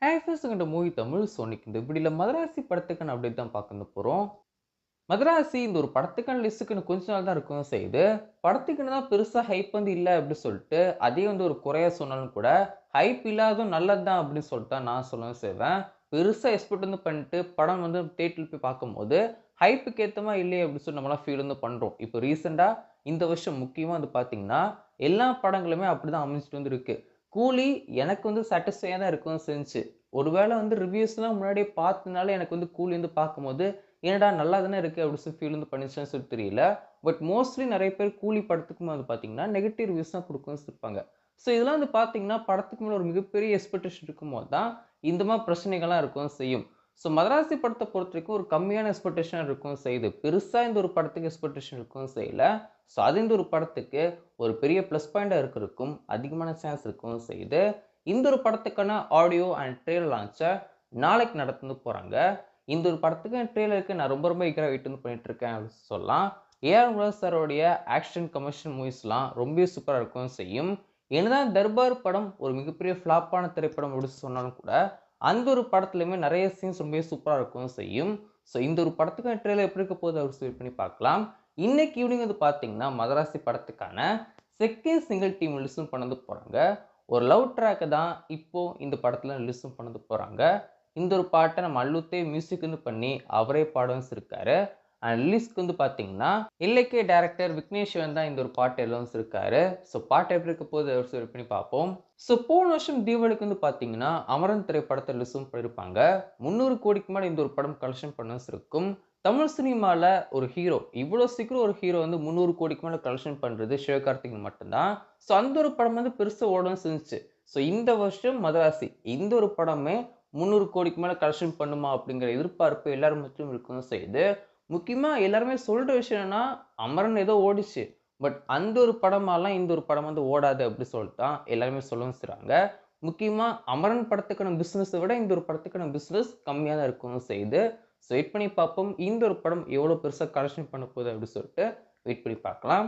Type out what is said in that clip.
Hi first கண்ட movie Tamil சோனிக்கு இந்த இப்படில மதராசி படத்துக்கான அப்டேட் தான் பார்க்க போறோம். மதராசி இந்த ஒரு படத்துக்கான லிஸ்ட்டுக்கு இன்னும் கொஞ்ச நாள் தான் இருக்கவும் செய்யுது. படத்துக்குன்னு தான் பெருசா ஹைப் வந்து இல்ல அப்படி சொல்லிட்டு, அதே வந்து ஒரு குறையா சொன்னாலும் கூட, ஹைப் இல்லாததும் நல்லது தான் அப்படின்னு சொல்லிட்டு தான் நான் சொல்லவும் செய்வேன். பெருசா எக்ஸ்பெக்ட் வந்து பண்ணிட்டு படம் வந்து தியேட்டர்ல போய் பார்க்கும்போது, ஹைப்புக்கு ஏத்த மாரி இல்லையே அப்படின்னு சொல்லி நம்மலாம் ஃபீல் வந்து பண்றோம். இப்போ ரீசென்ட்டா இந்த வருஷம் முக்கியமா வந்து பார்த்தீங்கன்னா, எல்லா படங்களுமே அப்படிதான் அமைஞ்சுட்டு வந்து இருக்கு. கூலி எனக்கு வந்து சாட்டிஸ்ஃபையா தான் இருக்கவும் செஞ்சுச்சு. ஒருவேள வந்து ரிவ்யூஸ்லாம் முன்னாடியே பார்த்ததுனால எனக்கு வந்து கூலி வந்து பார்க்கும்போது என்னடா நல்லா தானே இருக்கு அப்படி சொல்லி ஃபீல் வந்து பண்ணிச்சுன்னு சொல்லி தெரியல. பட் மோஸ்ட்லி நெறைய பேர் கூலி படத்துக்கும் வந்து பார்த்தீங்கன்னா, நெகட்டிவ் ரிவ்யூஸ் தான் குடுக்கவும் இருப்பாங்க. ஸோ இதெல்லாம் வந்து பார்த்தீங்கன்னா, படத்துக்கு மேல ஒரு மிகப்பெரிய எக்ஸ்பெக்டேஷன் இருக்கும்போது தான், இந்த மாரி பிரச்சனைகள்லாம் இருக்கவும் செய்யும். ஸோ மதராசி படத்த பொறுத்தவரைக்கும் ஒரு கம்மியான எக்ஸ்பெக்டேஷன் இருக்கவும் செய்யுது. பெருசா இந்த ஒரு படத்துக்கு எக்ஸ்பெக்டேஷன் இருக்கவும் செய்யல. ஸோ அது இந்த ஒரு படத்துக்கு ஒரு பெரிய ப்ளஸ் பாயிண்ட்டா இருக்கறதுக்கும் அதிகமான சான்ஸ் இருக்கவும் செய்யுது. இந்த ஒரு படத்துக்கான ஆடியோ அண்ட் ட்ரெய்லர் லான்ச்ச நாளைக்கு நடத்த போறாங்க. இந்த ஒரு படத்துக்கு ட்ரெய்லருக்கு நான் ரொம்ப ஈகரா வெயிட் வந்து பண்ணிட்டு இருக்கேன் அப்படின்னு சொல்லலாம். ஏஆர் முருகன் சாரோடைய ஆக்ஷன் கமர்ஷியல் மூவிஸ்லாம் ரொம்பவே சூப்பரா இருக்கவும் செய்யும். என்னதான் தர்பார் படம் ஒரு மிகப்பெரிய ஃப்ளாப்பான திரைப்படம் அப்படின்னு சொன்னாலும் கூட, அந்த ஒரு படத்துலயுமே நெறைய சீன்ஸ் ரொம்பவே சூப்பரா இருக்கவும் செய்யும். ஸோ இந்த ஒரு படத்துக்கான ட்ரெய்லர் எப்படி இருக்க போகுது அப்படின்னு வெயிட் பண்ணி பார்க்கலாம். இன்னைக்கு ஈவினிங் வந்து பார்த்தீங்கன்னா, மதராசி படத்துக்கான செகண்ட் சிங்கிள் டீம் ரிலீஸும் பண்ண போறாங்க. ஒரு லவ் ட்ராக்க தான் இப்போ இந்த படத்துல ரிலீஸும் பண்ண போறாங்க. இந்த ஒரு பாட்ட நம்ம அல்லுத்தே மியூசிக் வந்து பண்ணி அவரே பாடவும் வச்சிருக்காரு. அண்ட் ரிலீஸ்க்கு வந்து பார்த்தீங்கன்னா, இல்லைக்கே டைரக்டர் விக்னேஷ் சிவன் தான் இந்த ஒரு பாட்டு எழுதவும் வச்சிருக்காரு. ஸோ பாட்டு எப்படி இருக்க போகுது ஒரு வெயிட் பண்ணி பார்ப்போம். ஸோ போன வருஷம் தீபாவளிக்கு வந்து பார்த்தீங்கன்னா, அமரன் திரைப்படத்த ரிலீஸும் பண்ணியிருப்பாங்க. 300 கோடிக்கு மேல இந்த ஒரு படம் கலெக்ஷன் பண்ண வச்சிருக்கும். தமிழ் சினிமால ஒரு ஹீரோ, இவ்வளோ சீக்கிரம் ஒரு ஹீரோ வந்து 300 கோடிக்கு மேல கலெக்ஷன் பண்றது சிவகார்த்திகேயன் மட்டும் தான். ஸோ அந்த ஒரு படம் வந்து பெருசா ஓடவும் செஞ்சுச்சு. ஸோ இந்த வருஷம் மதராசி இந்த ஒரு படமே 300 கோடிக்கு மேல கலெக்ஷன் பண்ணுமா அப்படிங்கிற எதிர்பார்ப்பு எல்லார் மத்தியிலும் இருக்கவும் செய்யுது. முக்கியமா எல்லாருமே சொல்ற விஷயம் என்னன்னா, அமரன் ஏதோ ஓடிச்சு. பட் அந்த ஒரு படமாலாம் இந்த ஒரு படம் வந்து ஓடாது அப்படி சொல்லிட்டு தான் எல்லாருமே சொல்லவும் செய்றாங்க. முக்கியமா அமரன் படத்துக்கான பிசினஸ விட இந்த ஒரு படத்துக்கான பிசினஸ் கம்மியா தான் இருக்கவும் செய்யுது. ஸோ வெயிட் பண்ணி பார்ப்போம். இந்த ஒரு படம் எவ்வளோ பெருசா கலெக்ஷன் பண்ண போகுது அப்படி சொல்லிட்டு வெயிட் பண்ணி பார்க்கலாம்.